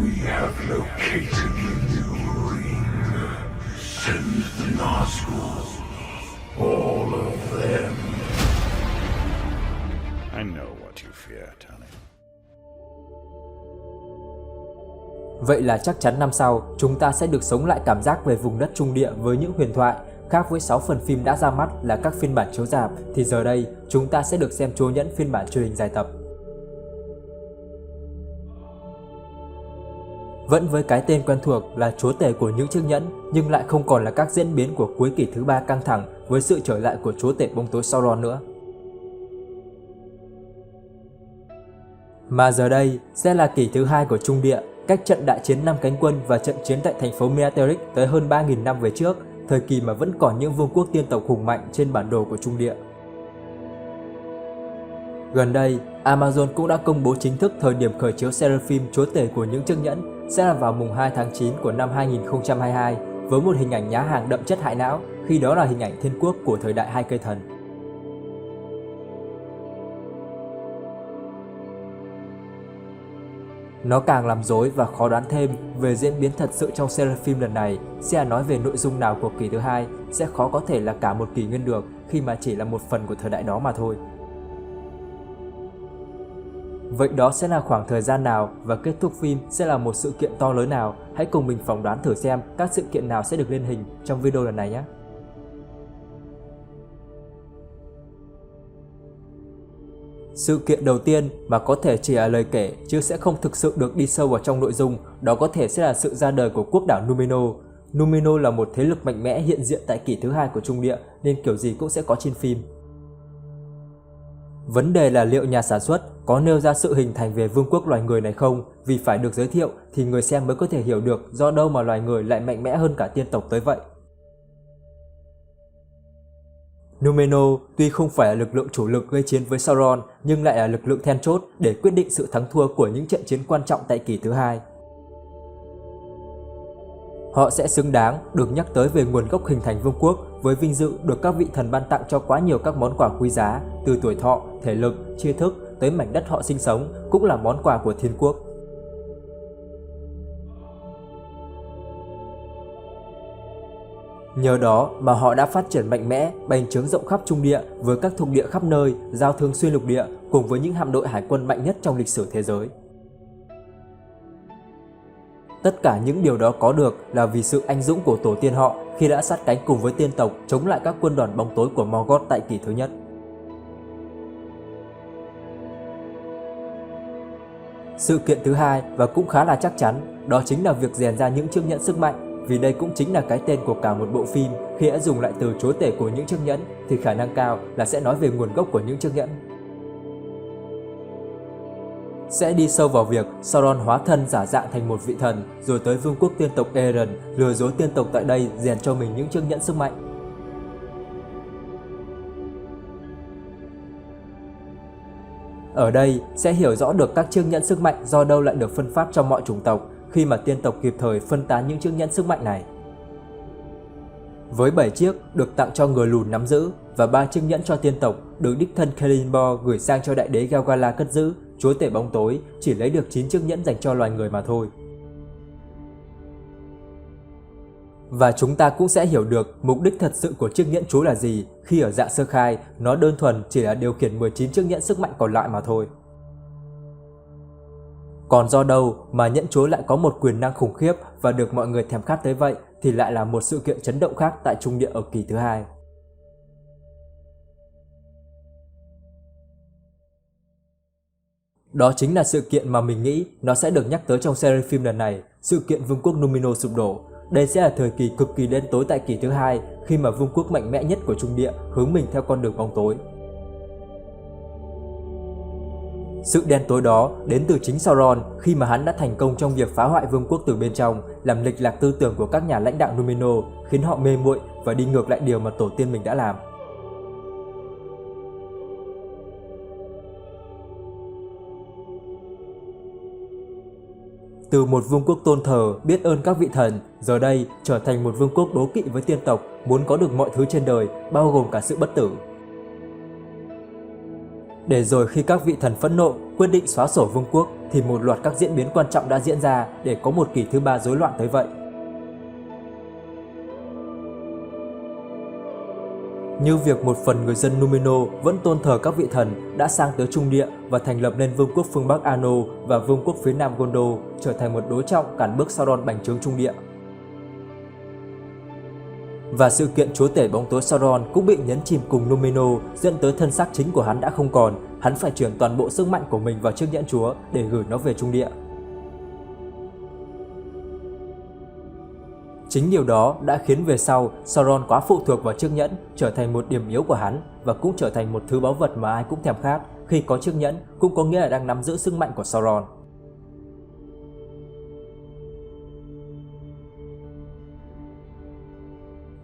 We have located the new ring. Send the Nazgûl. All of them. I know what you fear, Tony. Vậy là chắc chắn năm sau, chúng ta sẽ được sống lại cảm giác về vùng đất Trung Địa với những huyền thoại. Khác với 6 phần phim đã ra mắt là các phiên bản chiếu rạp, thì giờ đây chúng ta sẽ được xem Chúa Nhẫn phiên bản truyền hình dài tập. Vẫn với cái tên quen thuộc là chúa tể của những chiếc nhẫn, nhưng lại không còn là các diễn biến của cuối kỷ thứ 3 căng thẳng với sự trở lại của chúa tể bóng tối Sauron nữa. Mà giờ đây sẽ là kỷ thứ 2 của Trung Địa, cách trận đại chiến 5 cánh quân và trận chiến tại thành phố Minas Tirith tới hơn 3.000 năm về trước, thời kỳ mà vẫn còn những vương quốc tiên tộc hùng mạnh trên bản đồ của Trung Địa. Gần đây, Amazon cũng đã công bố chính thức thời điểm khởi chiếu series phim Chúa tể của những chiếc nhẫn sẽ là vào mùng 2 tháng 9 của năm 2022 với một hình ảnh nhá hàng đậm chất hại não, khi đó là hình ảnh thiên quốc của thời đại hai cây thần. Nó càng làm rối và khó đoán thêm về diễn biến thật sự trong series phim lần này sẽ là nói về nội dung nào của kỷ thứ 2 sẽ khó có thể là cả một kỷ nguyên được khi mà chỉ là một phần của thời đại đó mà thôi. Vậy đó sẽ là khoảng thời gian nào và kết thúc phim sẽ là một sự kiện to lớn nào? Hãy cùng mình phỏng đoán thử xem các sự kiện nào sẽ được lên hình trong video lần này nhé! Sự kiện đầu tiên mà có thể chỉ là lời kể chứ sẽ không thực sự được đi sâu vào trong nội dung, đó có thể sẽ là sự ra đời của quốc đảo Númenor. Númenor là một thế lực mạnh mẽ hiện diện tại kỷ thứ 2 của Trung Địa nên kiểu gì cũng sẽ có trên phim. Vấn đề là liệu nhà sản xuất có nêu ra sự hình thành về vương quốc loài người này không, vì phải được giới thiệu thì người xem mới có thể hiểu được do đâu mà loài người lại mạnh mẽ hơn cả tiên tộc tới vậy. Númenor tuy không phải là lực lượng chủ lực gây chiến với Sauron nhưng lại là lực lượng then chốt để quyết định sự thắng thua của những trận chiến quan trọng tại kỷ thứ 2. Họ sẽ xứng đáng được nhắc tới về nguồn gốc hình thành vương quốc với vinh dự được các vị thần ban tặng cho quá nhiều các món quà quý giá, từ tuổi thọ, thể lực, tri thức tới mảnh đất họ sinh sống cũng là món quà của thiên quốc. Nhờ đó mà họ đã phát triển mạnh mẽ, bành trướng rộng khắp Trung Địa với các thuộc địa khắp nơi, giao thương xuyên lục địa cùng với những hạm đội hải quân mạnh nhất trong lịch sử thế giới. Tất cả những điều đó có được là vì sự anh dũng của tổ tiên họ khi đã sát cánh cùng với tiên tộc chống lại các quân đoàn bóng tối của Morgoth tại kỷ thứ nhất. Sự kiện thứ hai và cũng khá là chắc chắn, đó chính là việc rèn ra những chiếc nhẫn sức mạnh, vì đây cũng chính là cái tên của cả một bộ phim. Khi đã dùng lại từ chúa tể của những chiếc nhẫn thì khả năng cao là sẽ nói về nguồn gốc của những chiếc nhẫn. Sẽ đi sâu vào việc Sauron hóa thân giả dạng thành một vị thần, rồi tới vương quốc tiên tộc Eren lừa dối tiên tộc tại đây rèn cho mình những chiếc nhẫn sức mạnh. Ở đây sẽ hiểu rõ được các chiếc nhẫn sức mạnh do đâu lại được phân phát cho mọi chủng tộc khi mà tiên tộc kịp thời phân tán những chiếc nhẫn sức mạnh này. Với 7 chiếc được tặng cho người lùn nắm giữ và 3 chiếc nhẫn cho tiên tộc được đích thân Celebrimbor gửi sang cho đại đế Galgala cất giữ, chúa tể bóng tối chỉ lấy được 9 chiếc nhẫn dành cho loài người mà thôi. Và chúng ta cũng sẽ hiểu được mục đích thật sự của chiếc nhẫn chúa là gì khi ở dạng sơ khai nó đơn thuần chỉ là điều khiển 19 chiếc nhẫn sức mạnh còn lại mà thôi. Còn do đâu mà nhẫn chúa lại có một quyền năng khủng khiếp và được mọi người thèm khát tới vậy thì lại là một sự kiện chấn động khác tại Trung Địa ở kỷ thứ 2. Đó chính là sự kiện mà mình nghĩ nó sẽ được nhắc tới trong series phim lần này, sự kiện vương quốc Númenor sụp đổ. Đây sẽ là thời kỳ cực kỳ đen tối tại kỷ thứ 2 khi mà vương quốc mạnh mẽ nhất của Trung Địa hướng mình theo con đường bóng tối. Sự đen tối đó đến từ chính Sauron khi mà hắn đã thành công trong việc phá hoại vương quốc từ bên trong, làm lệch lạc tư tưởng của các nhà lãnh đạo Númenor, khiến họ mê muội và đi ngược lại điều mà tổ tiên mình đã làm. Từ một vương quốc tôn thờ, biết ơn các vị thần, giờ đây trở thành một vương quốc đố kỵ với tiên tộc, muốn có được mọi thứ trên đời, bao gồm cả sự bất tử. Để rồi khi các vị thần phẫn nộ, quyết định xóa sổ vương quốc thì một loạt các diễn biến quan trọng đã diễn ra để có một kỷ thứ ba rối loạn tới vậy. Như việc một phần người dân Númenor vẫn tôn thờ các vị thần đã sang tới Trung Địa và thành lập nên vương quốc phương Bắc Ano và vương quốc phía Nam Gondor trở thành một đối trọng cản bước Sauron bành trướng Trung Địa. Và sự kiện chúa tể bóng tối Sauron cũng bị nhấn chìm cùng Númenor, dẫn tới thân xác chính của hắn đã không còn, hắn phải chuyển toàn bộ sức mạnh của mình vào chiếc nhẫn chúa để gửi nó về Trung Địa. Chính điều đó đã khiến về sau Sauron quá phụ thuộc vào chiếc nhẫn, trở thành một điểm yếu của hắn và cũng trở thành một thứ báu vật mà ai cũng thèm khát. Khi có chiếc nhẫn cũng có nghĩa là đang nắm giữ sức mạnh của Sauron.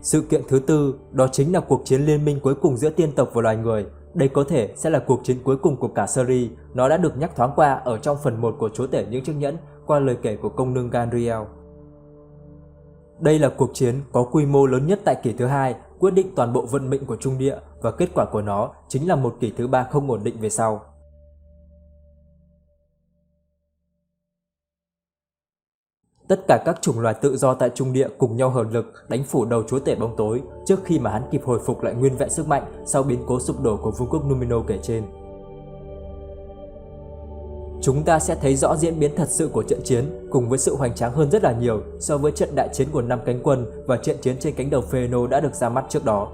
Sự kiện thứ tư đó chính là cuộc chiến liên minh cuối cùng giữa tiên tộc và loài người. Đây có thể sẽ là cuộc chiến cuối cùng của cả series. Nó đã được nhắc thoáng qua ở trong phần 1 của chúa tể những chiếc nhẫn qua lời kể của công nương Gandriel. Đây là cuộc chiến có quy mô lớn nhất tại kỷ thứ hai, quyết định toàn bộ vận mệnh của Trung Địa và kết quả của nó chính là một kỷ thứ ba không ổn định về sau. Tất cả các chủng loài tự do tại Trung Địa cùng nhau hợp lực đánh phủ đầu chúa tể bóng tối trước khi mà hắn kịp hồi phục lại nguyên vẹn sức mạnh sau biến cố sụp đổ của vương quốc Númenor kể trên. Chúng ta sẽ thấy rõ diễn biến thật sự của trận chiến cùng với sự hoành tráng hơn rất là nhiều so với trận đại chiến của 5 cánh quân và trận chiến trên cánh đồng Fëanor đã được ra mắt trước đó.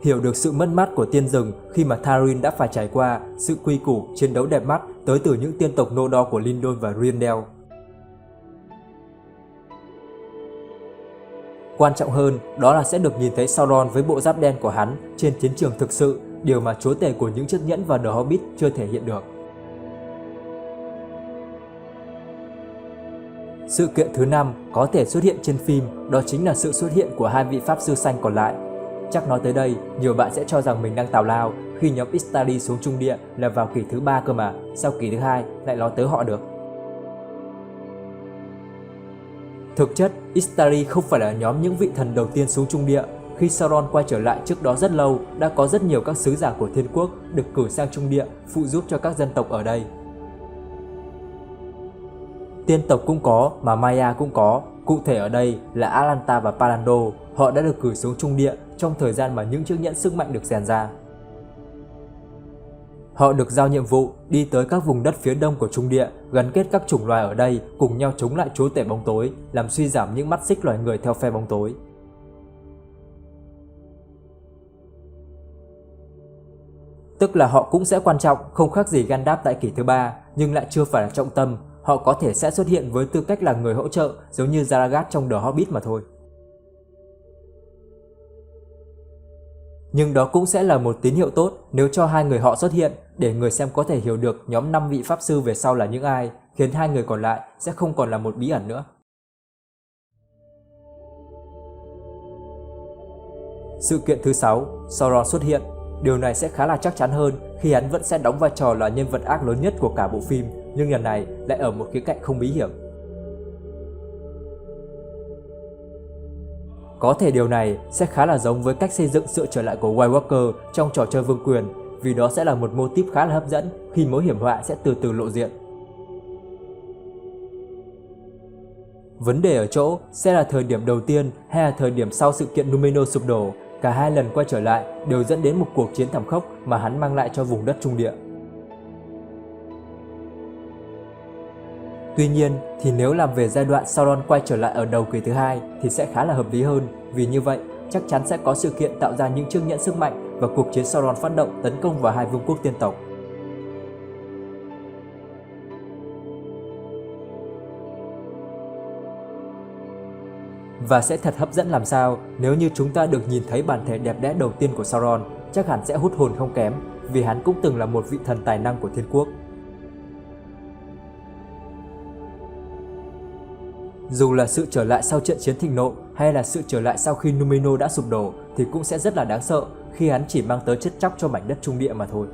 Hiểu được sự mất mát của tiên rừng khi mà Thorin đã phải trải qua sự quy củ chiến đấu đẹp mắt tới từ những tiên tộc nô đo của Lindon và Rindel. Quan trọng hơn đó là sẽ được nhìn thấy Sauron với bộ giáp đen của hắn trên chiến trường thực sự, điều mà chúa tể của những chiếc nhẫn và The Hobbit chưa thể hiện được. Sự kiện thứ 5 có thể xuất hiện trên phim, đó chính là sự xuất hiện của hai vị pháp sư xanh còn lại. Chắc nói tới đây, nhiều bạn sẽ cho rằng mình đang tào lao khi nhóm Istari xuống Trung Địa là vào kỷ thứ 3 cơ mà, sao kỷ thứ 2 lại nói tới họ được. Thực chất, Istari không phải là nhóm những vị thần đầu tiên xuống Trung Địa. Khi Sauron quay trở lại trước đó rất lâu, đã có rất nhiều các sứ giả của Thiên Quốc được cử sang Trung Địa phụ giúp cho các dân tộc ở đây. Tiên tộc cũng có, mà Maya cũng có. Cụ thể ở đây là Atlanta và Palando, họ đã được cử xuống Trung Địa trong thời gian mà những chiếc nhẫn sức mạnh được rèn ra. Họ được giao nhiệm vụ đi tới các vùng đất phía đông của Trung Địa, gắn kết các chủng loài ở đây cùng nhau chống lại chúa tể bóng tối, làm suy giảm những mắt xích loài người theo phe bóng tối. Tức là họ cũng sẽ quan trọng, không khác gì Gandalf tại kỷ thứ 3, nhưng lại chưa phải là trọng tâm. Họ có thể sẽ xuất hiện với tư cách là người hỗ trợ, giống như Zaragast trong The Hobbit mà thôi. Nhưng đó cũng sẽ là một tín hiệu tốt nếu cho hai người họ xuất hiện, để người xem có thể hiểu được nhóm 5 vị pháp sư về sau là những ai, khiến hai người còn lại sẽ không còn là một bí ẩn nữa. Sự kiện thứ 6, Sauron xuất hiện. Điều này sẽ khá là chắc chắn hơn khi hắn vẫn sẽ đóng vai trò là nhân vật ác lớn nhất của cả bộ phim, nhưng lần này lại ở một khía cạnh không bí hiểm. Có thể điều này sẽ khá là giống với cách xây dựng sự trở lại của White Walker trong trò chơi vương quyền, vì đó sẽ là một mô típ khá là hấp dẫn khi mối hiểm họa sẽ từ từ lộ diện. Vấn đề ở chỗ sẽ là thời điểm đầu tiên hay là thời điểm sau sự kiện Númenor sụp đổ. Cả hai lần quay trở lại đều dẫn đến một cuộc chiến thảm khốc mà hắn mang lại cho vùng đất Trung Địa. Tuy nhiên thì nếu làm về giai đoạn Sauron quay trở lại ở đầu kỷ thứ 2 thì sẽ khá là hợp lý hơn, vì như vậy chắc chắn sẽ có sự kiện tạo ra những chiếc nhẫn sức mạnh và cuộc chiến Sauron phát động tấn công vào hai vương quốc tiên tộc. Và sẽ thật hấp dẫn làm sao nếu như chúng ta được nhìn thấy bản thể đẹp đẽ đầu tiên của Sauron, chắc hẳn sẽ hút hồn không kém, vì hắn cũng từng là một vị thần tài năng của Thiên Quốc. Dù là sự trở lại sau trận chiến thịnh nộ hay là sự trở lại sau khi Númenor đã sụp đổ thì cũng sẽ rất là đáng sợ khi hắn chỉ mang tới chết chóc cho mảnh đất Trung Địa mà thôi.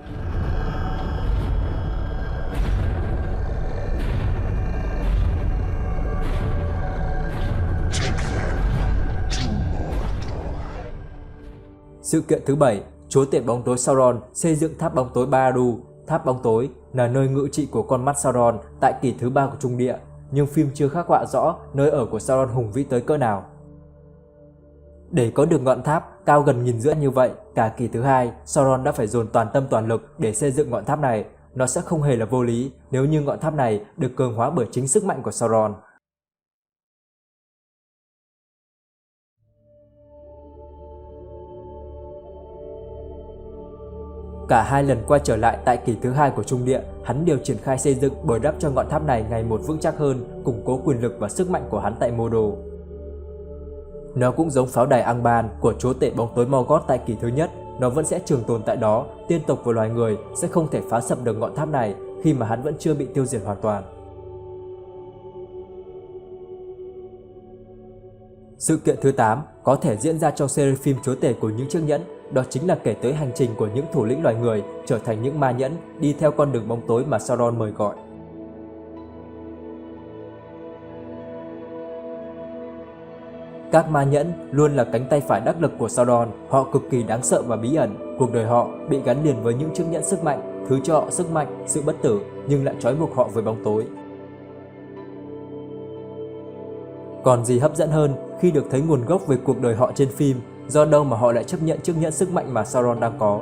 Sự kiện thứ 7, chúa tể bóng tối Sauron xây dựng tháp bóng tối Barad-dûr. Tháp bóng tối là nơi ngự trị của con mắt Sauron tại kỷ thứ 3 của Trung Địa, nhưng phim chưa khắc họa rõ nơi ở của Sauron hùng vĩ tới cỡ nào. Để có được ngọn tháp cao gần 1000 rưỡi như vậy, cả kỷ thứ 2, Sauron đã phải dồn toàn tâm toàn lực để xây dựng ngọn tháp này. Nó sẽ không hề là vô lý nếu như ngọn tháp này được cường hóa bởi chính sức mạnh của Sauron. Cả hai lần quay trở lại tại kỷ thứ 2 của Trung Địa, hắn đều triển khai xây dựng bồi đắp cho ngọn tháp này ngày một vững chắc hơn, củng cố quyền lực và sức mạnh của hắn tại Mordor. Nó cũng giống pháo đài Angband của chúa tể bóng tối Morgoth tại kỷ thứ nhất, nó vẫn sẽ trường tồn tại đó, tiên tộc và loài người sẽ không thể phá sập được ngọn tháp này khi mà hắn vẫn chưa bị tiêu diệt hoàn toàn. Sự kiện thứ 8 có thể diễn ra trong series phim Chúa tể của những chiếc nhẫn, đó chính là kể tới hành trình của những thủ lĩnh loài người trở thành những ma nhẫn đi theo con đường bóng tối mà Sauron mời gọi. Các ma nhẫn luôn là cánh tay phải đắc lực của Sauron, họ cực kỳ đáng sợ và bí ẩn, cuộc đời họ bị gắn liền với những chiếc nhẫn sức mạnh, thứ cho họ sức mạnh, sự bất tử nhưng lại trói buộc họ với bóng tối. Còn gì hấp dẫn hơn khi được thấy nguồn gốc về cuộc đời họ trên phim, do đâu mà họ lại chấp nhận chiếc nhẫn sức mạnh mà Sauron đang có.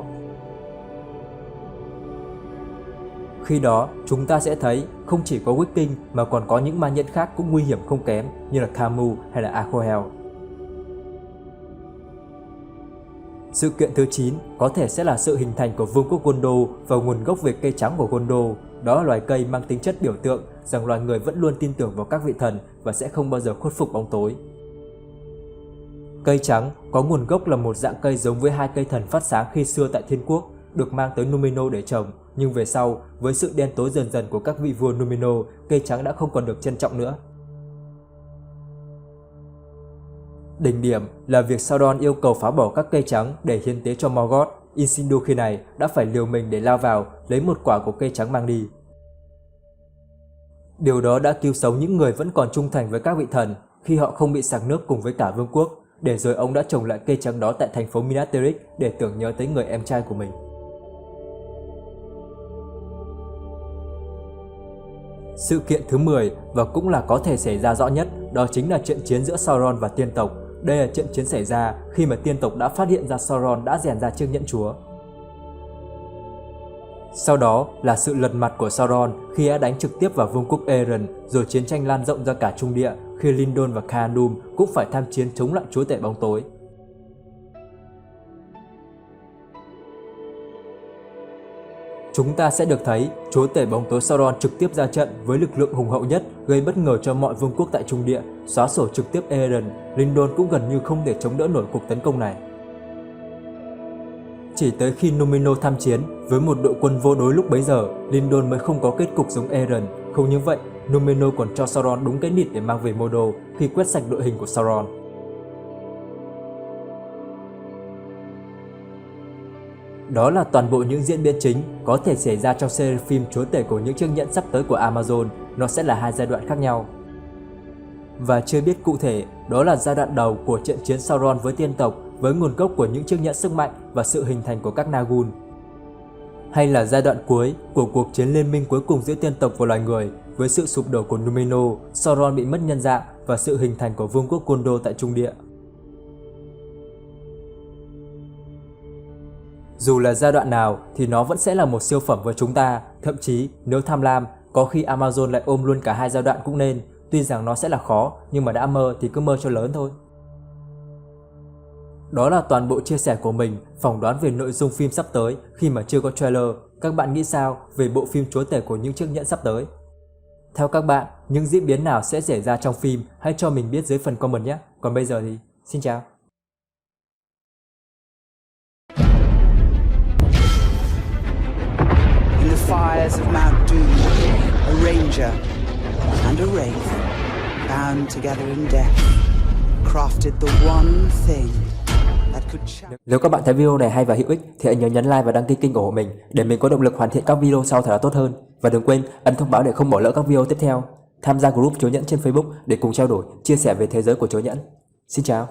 Khi đó, chúng ta sẽ thấy không chỉ có Wicking mà còn có những ma nhẫn khác cũng nguy hiểm không kém như là Camus hay là Akohel. Sự kiện thứ 9 có thể sẽ là sự hình thành của Vương quốc Gondor và nguồn gốc về cây trắng của Gondor. Đó là loài cây mang tính chất biểu tượng rằng loài người vẫn luôn tin tưởng vào các vị thần và sẽ không bao giờ khuất phục bóng tối. Cây trắng có nguồn gốc là một dạng cây giống với hai cây thần phát sáng khi xưa tại Thiên Quốc, được mang tới Númenor để trồng, nhưng về sau, với sự đen tối dần dần của các vị vua Númenor, cây trắng đã không còn được trân trọng nữa. Đỉnh điểm là việc Sauron yêu cầu phá bỏ các cây trắng để hiến tế cho Morgoth. Isildur khi này đã phải liều mình để lao vào lấy một quả của cây trắng mang đi. Điều đó đã cứu sống những người vẫn còn trung thành với các vị thần khi họ không bị sặc nước cùng với cả vương quốc, để rồi ông đã trồng lại cây trắng đó tại thành phố Minas Tirith để tưởng nhớ tới người em trai của mình. Sự kiện thứ 10 và cũng là có thể xảy ra rõ nhất, đó chính là trận chiến giữa Sauron và tiên tộc. Đây là trận chiến xảy ra khi mà tiên tộc đã phát hiện ra Sauron đã rèn ra chiếc nhẫn chúa. Sau đó là sự lật mặt của Sauron khi đã đánh trực tiếp vào vương quốc Eren, rồi chiến tranh lan rộng ra cả Trung Địa khi Lindon và Khadum cũng phải tham chiến chống lại chúa tể bóng tối. Chúng ta sẽ được thấy chúa tể bóng tối Sauron trực tiếp ra trận với lực lượng hùng hậu nhất, gây bất ngờ cho mọi vương quốc tại Trung Địa, xóa sổ trực tiếp Eren. Lindon cũng gần như không thể chống đỡ nổi cuộc tấn công này. Chỉ tới khi Númenor tham chiến với một đội quân vô đối lúc bấy giờ, Lindon mới không có kết cục giống Eren. Không những vậy, Númenor còn cho Sauron đúng cái nịt để mang về Mordor khi quét sạch đội hình của Sauron. Đó là toàn bộ những diễn biến chính có thể xảy ra trong series phim Chúa tể của những chiếc nhẫn sắp tới của Amazon. Nó sẽ là hai giai đoạn khác nhau. Và chưa biết cụ thể đó là giai đoạn đầu của trận chiến Sauron với tiên tộc với nguồn gốc của những chiếc nhẫn sức mạnh và sự hình thành của các Nagul, hay là giai đoạn cuối của cuộc chiến liên minh cuối cùng giữa tiên tộc và loài người với sự sụp đổ của Númenor, Sauron bị mất nhân dạng và sự hình thành của vương quốc Gondor tại Trung Địa. Dù là giai đoạn nào thì nó vẫn sẽ là một siêu phẩm với chúng ta, thậm chí nếu tham lam, có khi Amazon lại ôm luôn cả hai giai đoạn cũng nên. Tuy rằng nó sẽ là khó, nhưng mà đã mơ thì cứ mơ cho lớn thôi. Đó là toàn bộ chia sẻ của mình, phỏng đoán về nội dung phim sắp tới khi mà chưa có trailer. Các bạn nghĩ sao về bộ phim Chúa tể của những chiếc nhẫn sắp tới? Theo các bạn, những diễn biến nào sẽ xảy ra trong phim? Hãy cho mình biết dưới phần comment nhé. Còn bây giờ thì xin chào. In the fires of Mount Doom, a ranger and a wraith, bound together in death, crafted the one thing that could challenge. Nếu các bạn thấy video này hay và hữu ích thì hãy nhớ nhấn like và đăng ký kênh ủng hộ mình để mình có động lực hoàn thiện các video sau thật là tốt hơn. Và đừng quên ấn thông báo để không bỏ lỡ các video tiếp theo. Tham gia group Chúa Nhẫn trên Facebook để cùng trao đổi, chia sẻ về thế giới của Chúa Nhẫn. Xin chào.